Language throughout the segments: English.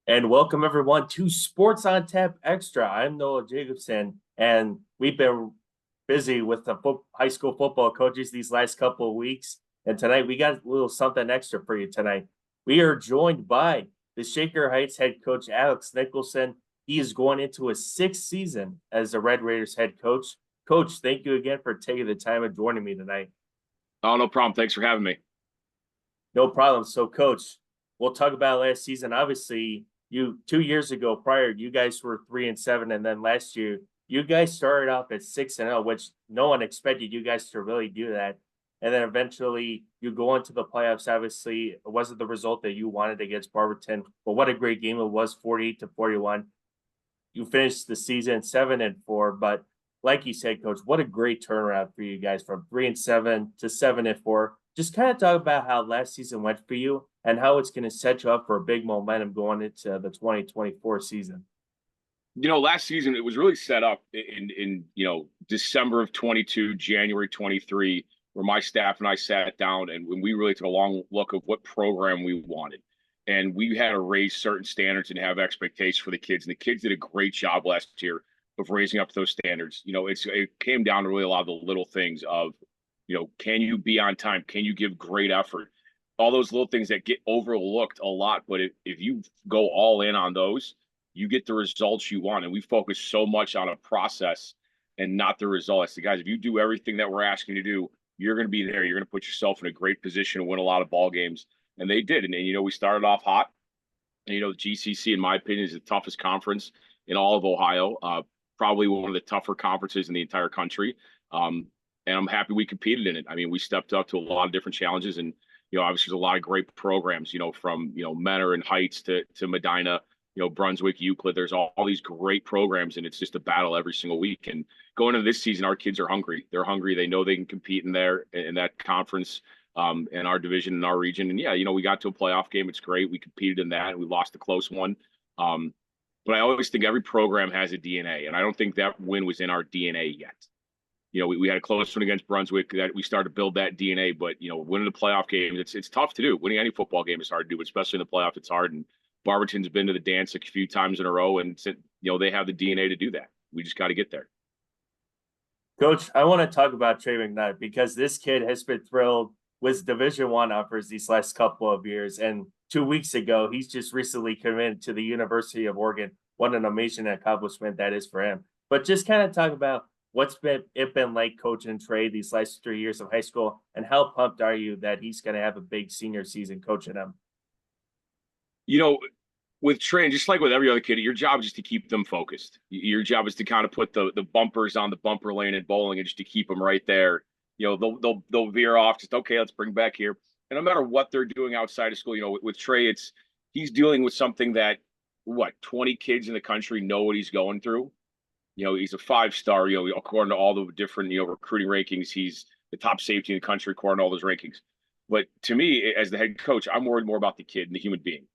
And welcome everyone to Sports on Tap Extra. I'm Noah Jacobson, and we've been busy with the high school football coaches these last couple of weeks. And tonight we got a little something extra for you tonight. We are joined by the Shaker Heights head coach, Alex Nicholson. He is going into his sixth season as the Red Raiders head coach. Coach, thank you again for taking the time and joining me tonight. Oh, no problem. Thanks for having me. No problem. So, Coach, we'll talk about last season. Obviously, you 2 years ago prior, you guys were 3-7, and then last year you guys started off at 6-0, which no one expected you guys to really do that. And then eventually you go into the playoffs. Obviously, it wasn't the result that you wanted against Barberton, but what a great game it was, 48-41. You finished the season 7-4, but like you said, Coach, what a great turnaround for you guys from 3-7 to 7-4. Just kind of talk about how last season went for you and how it's going to set you up for a big momentum going into the 2024 season. Last season it was really set up in December of 22, January 23, where my staff and I sat down and when we really took a long look of what program we wanted. And we had to raise certain standards and have expectations for the kids. And the kids did a great job last year of raising up those standards. It came down to really a lot of the little things of, can you be on time? Can you give great effort? All those little things that get overlooked a lot. But if you go all in on those, you get the results you want. And we focus so much on a process and not the results. The guys, if you do everything that we're asking you to do, you're going to be there. You're going to put yourself in a great position to win a lot of ball games. And they did. And we started off hot. And, the GCC, in my opinion, is the toughest conference in all of Ohio. Probably one of the tougher conferences in the entire country. And I'm happy we competed in it. I mean, we stepped up to a lot of different challenges. And, obviously there's a lot of great programs, from, Mentor and Heights to Medina, Brunswick, Euclid. There's all these great programs, and it's just a battle every single week. And going into this season, our kids are hungry. They're hungry. They know they can compete in that conference, in our division, in our region. And yeah, we got to a playoff game. It's great. We competed in that, and we lost a close one. But I always think every program has a DNA, and I don't think that win was in our DNA yet. We had a close one against Brunswick that we started to build that DNA, but winning the playoff games, it's tough to do. Winning any football game is hard to do, but especially in the playoff, it's hard. And Barberton's been to the dance a few times in a row, and they have the DNA to do that. We just got to get there. Coach, I want to talk about Trey McKnight because this kid has been thrilled with Division I offers these last couple of years. And 2 weeks ago, he's just recently committed to the University of Oregon. What an amazing accomplishment that is for him. But just kind of talk about what's been like coaching Trey these last 3 years of high school, and how pumped are you that he's going to have a big senior season coaching him? With Trey, just like with every other kid, your job is just to keep them focused. Your job is to kind of put the bumpers on the bumper lane in bowling and just to keep them right there. They'll veer off. Just okay, let's bring back here. And no matter what they're doing outside of school, with Trey, he's dealing with something that 20 kids in the country know what he's going through. He's a 5-star. According to all the different recruiting rankings, he's the top safety in the country according to all those rankings. But to me, as the head coach, I'm worried more about the kid and the human being.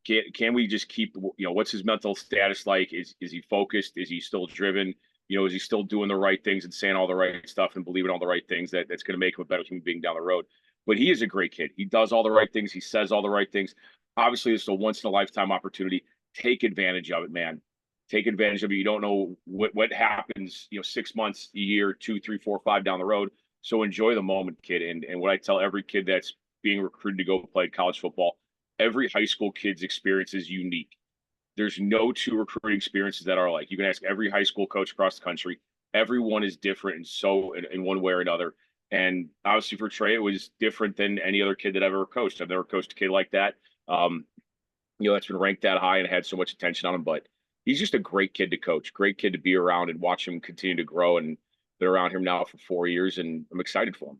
Can we just keep, what's his mental status like? Is he focused? Is he still driven? Is he still doing the right things and saying all the right stuff and believing all the right things that's going to make him a better human being down the road? But he is a great kid. He does all the right things. He says all the right things. Obviously, it's a once in a lifetime opportunity. Take advantage of it, man. Take advantage of it. You don't know what happens, 6 months, a year, 2, 3, 4, 5 down the road. So enjoy the moment, kid. And what I tell every kid that's being recruited to go play college football, every high school kid's experience is unique. There's no two recruiting experiences that are alike. You can ask every high school coach across the country. Everyone is different in one way or another. And obviously for Trey, it was different than any other kid that I've ever coached. I've never coached a kid like that. That's been ranked that high and had so much attention on him. But he's just a great kid to coach, great kid to be around and watch him continue to grow. And been around him now for 4 years, and I'm excited for him.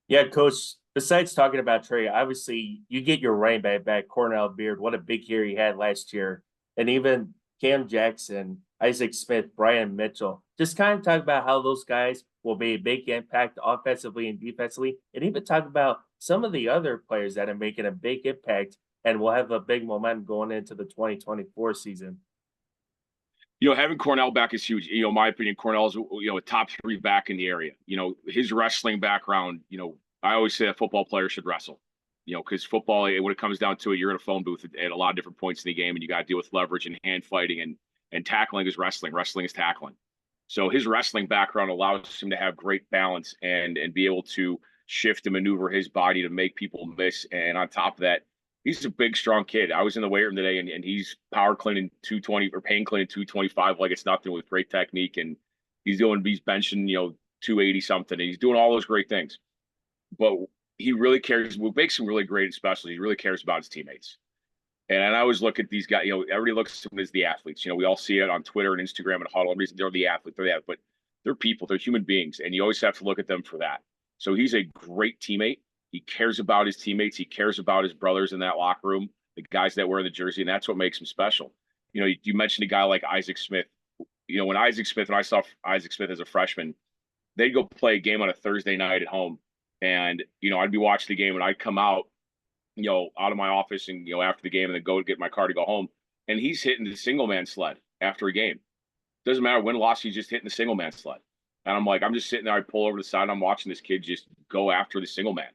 Yeah, Coach, besides talking about Trey, obviously you get your running back, Cornell Beard. What a big year he had last year. And even Cam Jackson, Isaac Smith, Brian Mitchell. Just kind of talk about how those guys will be a big impact offensively and defensively, and even talk about some of the other players that are making a big impact and will have a big momentum going into the 2024 season. Having Cornell back is huge. In my opinion, Cornell is, a top 3 back in the area. His wrestling background, I always say a football player should wrestle. You know, because football, when it comes down to it, you're in a phone booth at a lot of different points in the game, and you got to deal with leverage and hand fighting, and tackling is wrestling. Wrestling is tackling. So his wrestling background allows him to have great balance and be able to shift and maneuver his body to make people miss. And on top of that, he's a big, strong kid. I was in the weight room today, and he's power cleaning 220 or pain cleaning 225 like it's nothing, with great technique. And he's benching, 280 something, and he's doing all those great things. But he really cares. What makes him really great, especially, he really cares about his teammates. And I always look at these guys, everybody looks at them as the athletes. We all see it on Twitter and Instagram and Huddle. They're the athlete, but they're people, they're human beings. And you always have to look at them for that. So he's a great teammate. He cares about his teammates. He cares about his brothers in that locker room, the guys that wear the jersey. And that's what makes him special. You mentioned a guy like Isaac Smith. When I saw Isaac Smith as a freshman, they'd go play a game on a Thursday night at home. And, I'd be watching the game and I'd come out of my office and, after the game, and then go get my car to go home. And he's hitting the single man sled after a game. Doesn't matter win, loss, he's just hitting the single man sled. And I'm just sitting there, I pull over to the side, and I'm watching this kid just go after the single man.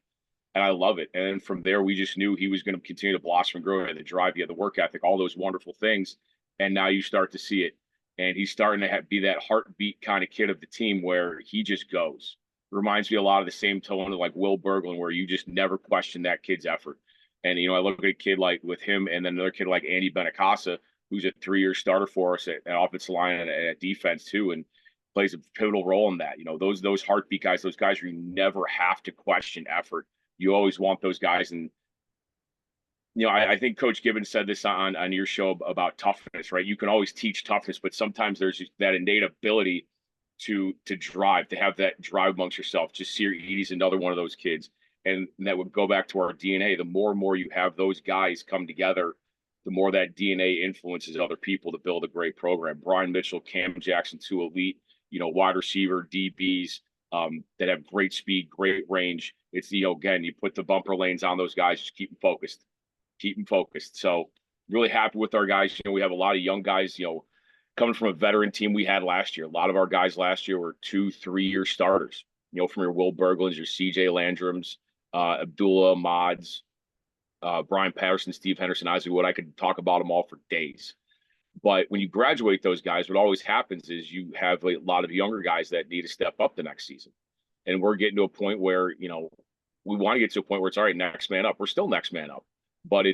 And I love it. And then from there, we just knew he was going to continue to blossom and grow. He had the drive, he had the work ethic, all those wonderful things. And now you start to see it. And he's starting to be that heartbeat kind of kid of the team where he just goes. Reminds me a lot of the same tone of like Will Berglund, where you just never question that kid's effort. And, I look at a kid like with him, and then another kid like Andy Benacasa, who's a 3-year starter for us at offensive line and at defense too, and plays a pivotal role in that. Those heartbeat guys, those guys where you never have to question effort. You always want those guys. And, I think Coach Gibbons said this on your show about toughness, right? You can always teach toughness, but sometimes there's that innate ability to drive, to have that drive amongst yourself. Just see he's another one of those kids. And that would go back to our DNA. The more and more you have those guys come together, the more that DNA influences other people to build a great program. Brian Mitchell, Cam Jackson, two elite, wide receiver, DBs that have great speed, great range. It's, again, you put the bumper lanes on those guys, just keep them focused. So really happy with our guys. We have a lot of young guys, coming from a veteran team we had last year. A lot of our guys last year were 2-3 year starters, from your Will Berglunds, your CJ Landrums, Abdullah, Mods, Brian Patterson, Steve Henderson, Isaac Wood. I could talk about them all for days. But when you graduate those guys, what always happens is you have a lot of younger guys that need to step up the next season. And we're getting to a point where, we want to get to a point where it's all right, next man up. We're still next man up. But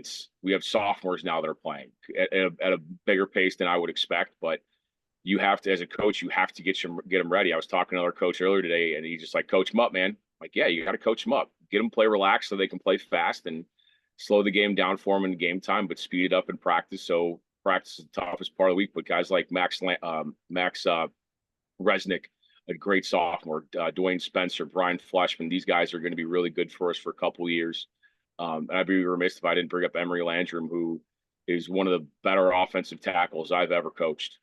we have sophomores now that are playing at a bigger pace than I would expect. But you have to, as a coach, you have to get them ready. I was talking to another coach earlier today, and he's just like, coach them up, man. I'm like, yeah, you got to coach them up. Get them play relaxed so they can play fast, and slow the game down for them in game time, but speed it up in practice. So practice is the toughest part of the week. But guys like Max Resnick, a great sophomore, Dwayne Spencer, Brian Fleshman, these guys are going to be really good for us for a couple of years. And I'd be remiss if I didn't bring up Emery Landrum, who is one of the better offensive tackles I've ever coached.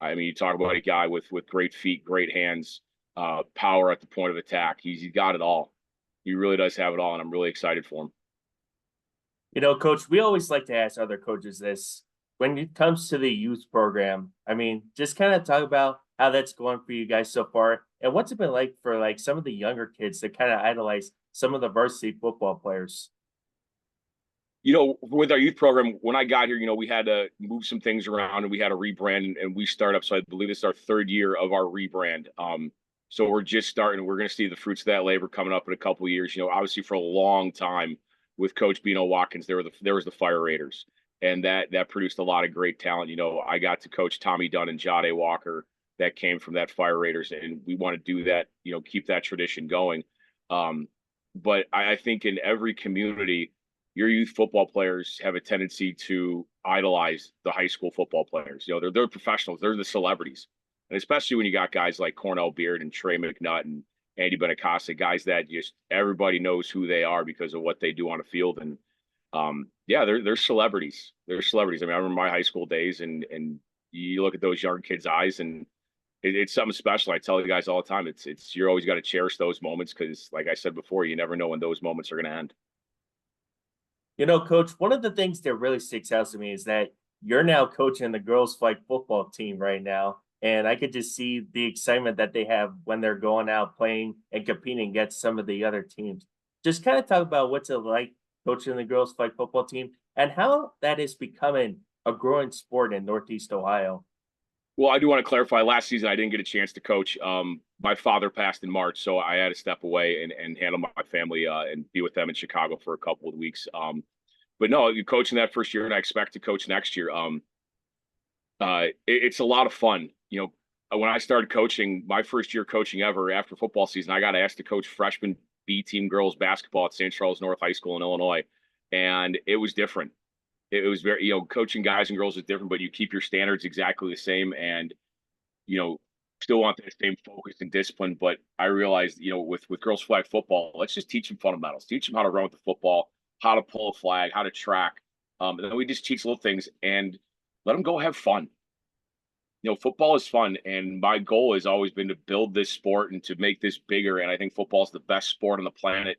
I mean, you talk about a guy with great feet, great hands, power at the point of attack. He's got it all. He really does have it all, and I'm really excited for him. Coach, we always like to ask other coaches this. When it comes to the youth program, just kind of talk about how that's going for you guys so far, and what's it been like for like some of the younger kids that kind of idolize some of the varsity football players. With our youth program, when I got here, we had to move some things around, and we had to rebrand, and we start up. So I believe it's our 3rd year of our rebrand. So we're just starting. We're going to see the fruits of that labor coming up in a couple of years. Obviously for a long time with Coach Bino Watkins, there was the Fire Raiders, and that produced a lot of great talent. I got to coach Tommy Dunn and Jade Walker that came from that Fire Raiders, and we want to do that. Keep that tradition going. But I think in every community, your youth football players have a tendency to idolize the high school football players. They're professionals. They're the celebrities. And especially when you got guys like Cornell Beard and Trey McNutt and Andy Benacasa, guys that just everybody knows who they are because of what they do on the field. And they're celebrities. They're celebrities. I remember my high school days, and you look at those young kids' eyes, and it's something special. I tell you guys all the time, it's you're always got to cherish those moments, because like I said before, you never know when those moments are going to end. Coach, one of the things that really sticks out to me is that you're now coaching the girls' flag football team right now. And I could just see the excitement that they have when they're going out playing and competing against some of the other teams. Just kind of talk about what's it like coaching the girls flag football team, and how that is becoming a growing sport in Northeast Ohio. Well, I do want to clarify. Last season, I didn't get a chance to coach. My father passed in March, so I had to step away and handle my family and be with them in Chicago for a couple of weeks. But no, you coaching that first year, and I expect to coach next year. It's a lot of fun. When I started coaching, my first year coaching ever after football season, I got asked to coach freshman B team girls basketball at St. Charles North High School in Illinois, and it was different. It was very, coaching guys and girls is different, but you keep your standards exactly the same, and still want that same focus and discipline. But I realized, with girls flag football, let's just teach them fundamentals, teach them how to run with the football, how to pull a flag, how to track, and then we just teach little things and let them go have fun. Football is fun, and my goal has always been to build this sport and to make this bigger. And I think football is the best sport on the planet,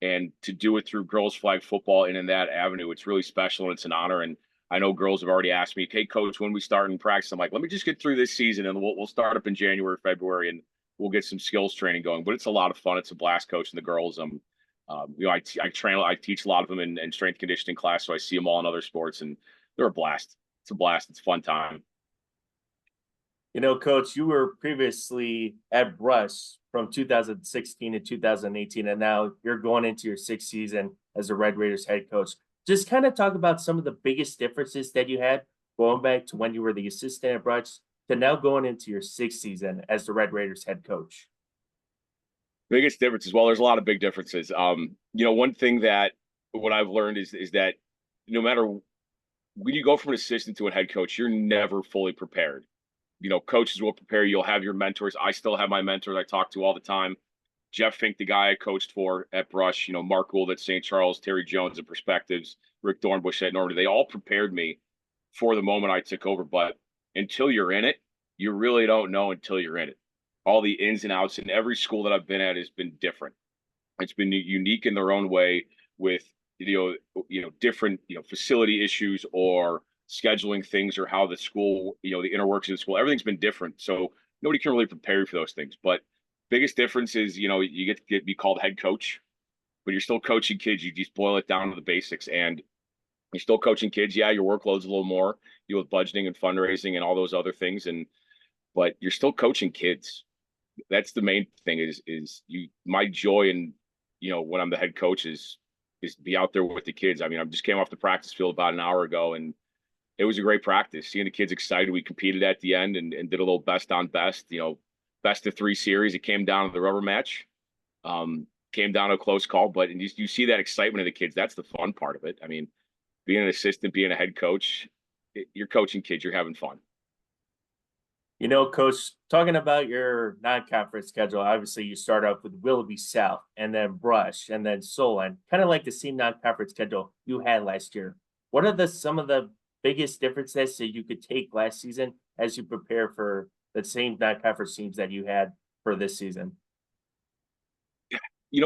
and to do it through girls flag football and in that avenue, it's really special and it's an honor. And I know girls have already asked me, "Hey, coach, when we start in practice?" I'm like, "Let me just get through this season, and we'll start up in January, February, and we'll get some skills training going." But it's a lot of fun. It's a blast coaching the girls. I teach a lot of them in strength conditioning class, so I see them all in other sports, and they're a blast. It's a blast. It's a fun time. Coach, you were previously at Brush from 2016 to 2018, and now you're going into your sixth season as a Red Raiders head coach. Just kind of talk about some of the biggest differences that you had going back to when you were the assistant at Brush to now going into your sixth season as the Red Raiders head coach. Biggest differences. Well, there's a lot of big differences. One thing that what I've learned is that no matter when you go from an assistant to a head coach, you're never fully prepared. Coaches will prepare you. You'll have your mentors. I still have my mentors I talk to all the time. Jeff Fink, the guy I coached for at Brush, Mark Gould at St. Charles, Terry Jones at Perspectives, Rick Dornbush at Normandy. They all prepared me for the moment I took over. But until you're in it, you really don't know until you're in it. All the ins and outs, and every school that I've been at has been different. It's been unique in their own way with, different, facility issues or scheduling things or how the school, the inner works of the school, everything's been different. So nobody can really prepare you for those things. But biggest difference is, you get to be called head coach, but you're still coaching kids. You just boil it down to the basics, and you're still coaching kids. Yeah, your workload's a little more, with budgeting and fundraising and all those other things. But you're still coaching kids. That's the main thing my joy and, when I'm the head coach is to be out there with the kids. I mean, I just came off the practice field about an hour ago, and it was a great practice. Seeing the kids excited. We competed at the end and did a little best on best, best of 3 series. It came down to the rubber match. Came down to a close call, but you see that excitement of the kids. That's the fun part of it. I mean, being an assistant, being a head coach, you're coaching kids, you're having fun. Coach, talking about your non-conference schedule, obviously you start off with Willoughby South and then Brush and then Solon, kind of like the same non-conference schedule you had last year. What are some of the biggest differences that you could take last season as you prepare for the same non-conference teams that you had for this season?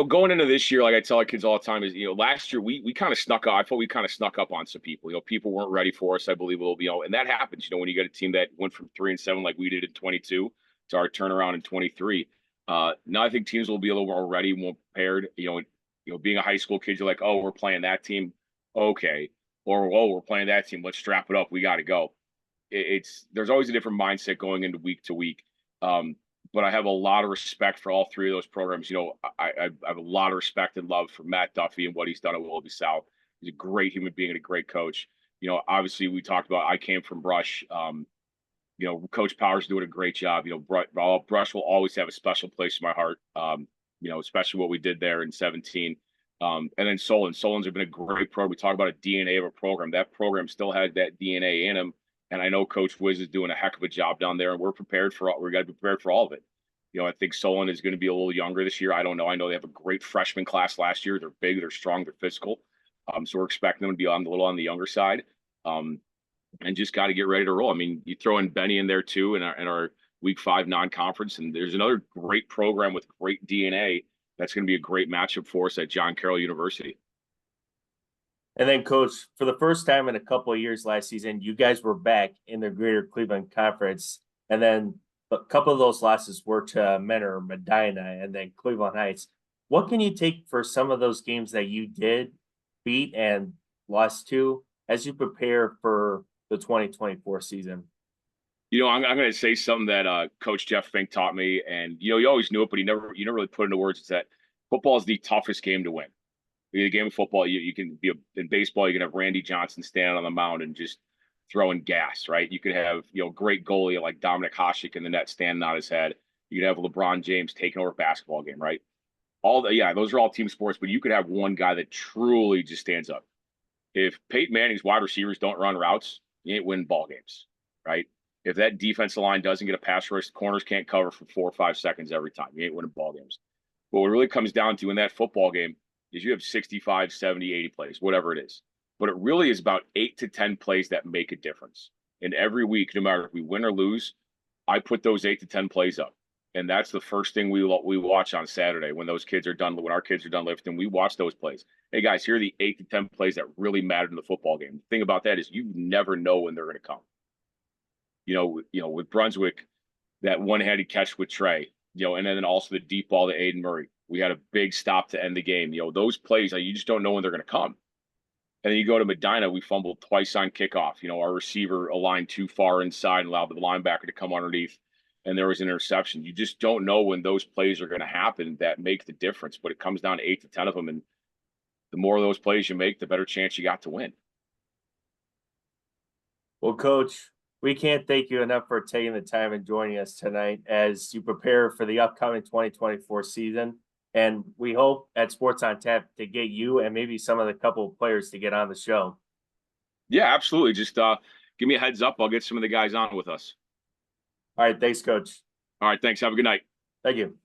Going into this year, like I tell our kids all the time, is last year we kind of snuck up. I thought we kind of snuck up on some people. People weren't ready for us. I believe it'll be, and that happens. When you get a team that went from 3-7 like we did in 22 to our turnaround in 23. Now I think teams will be a little more ready, more prepared. Being a high school kid, you're like, oh, we're playing that team, okay, or oh, we're playing that team. Let's strap it up. We got to go. There's always a different mindset going into week to week. But I have a lot of respect for all 3 of those programs. I have a lot of respect and love for Matt Duffy and what he's done at Willoughby South. He's a great human being and a great coach. Obviously we talked about, I came from Brush. Coach Powers doing a great job. Brush will always have a special place in my heart. Especially what we did there in 17. And then Solon's have been a great program. We talk about a DNA of a program. That program still had that DNA in them. And I know Coach Wiz is doing a heck of a job down there, and we're got to be prepared for all of it. I think Solon is going to be a little younger this year. I don't know. I know they have a great freshman class last year. They're big, they're strong, they're physical. So we're expecting them to be a little on the younger side. And just got to get ready to roll. I mean, you throw in Benny in there too in our week 5 non-conference, and there's another great program with great DNA that's going to be a great matchup for us at John Carroll University. And then, Coach, for the first time in a couple of years last season, you guys were back in the Greater Cleveland Conference. And then a couple of those losses were to Menor, Medina, and then Cleveland Heights. What can you take for some of those games that you did beat and lost to as you prepare for the 2024 season? I'm going to say something that Coach Jeff Fink taught me, and you always knew it, but you never really put into words. It's that football is the toughest game to win. The game of football, you can be in baseball. You can have Randy Johnson stand on the mound and just throwing gas, right? You could have great goalie like Dominic Hasek in the net standing on his head. You could have LeBron James taking over a basketball game, right? Those are all team sports, but you could have one guy that truly just stands up. If Peyton Manning's wide receivers don't run routes, you ain't winning ball games, right? If that defensive line doesn't get a pass rush, corners can't cover for 4 or 5 seconds every time. You ain't winning ball games. But what it really comes down to in that football game is you have 65, 70, 80 plays, whatever it is. But it really is about 8 to 10 plays that make a difference. And every week, no matter if we win or lose, I put those 8 to 10 plays up. And that's the first thing we watch on Saturday when our kids are done lifting. We watch those plays. Hey, guys, here are the 8 to 10 plays that really mattered in the football game. The thing about that is you never know when they're going to come. With Brunswick, that one-handed catch with Trey, and then also the deep ball to Aiden Murray. We had a big stop to end the game. Those plays, you just don't know when they're going to come. And then you go to Medina, we fumbled twice on kickoff. Our receiver aligned too far inside and allowed the linebacker to come underneath, and there was an interception. You just don't know when those plays are going to happen that make the difference. But it comes down to 8 to 10 of them, and the more of those plays you make, the better chance you got to win. Well, Coach, we can't thank you enough for taking the time and joining us tonight as you prepare for the upcoming 2024 season. And we hope at Sports on Tap to get you and maybe some of the couple of players to get on the show. Yeah, absolutely. Just give me a heads up. I'll get some of the guys on with us. All right. Thanks, Coach. All right. Thanks. Have a good night. Thank you.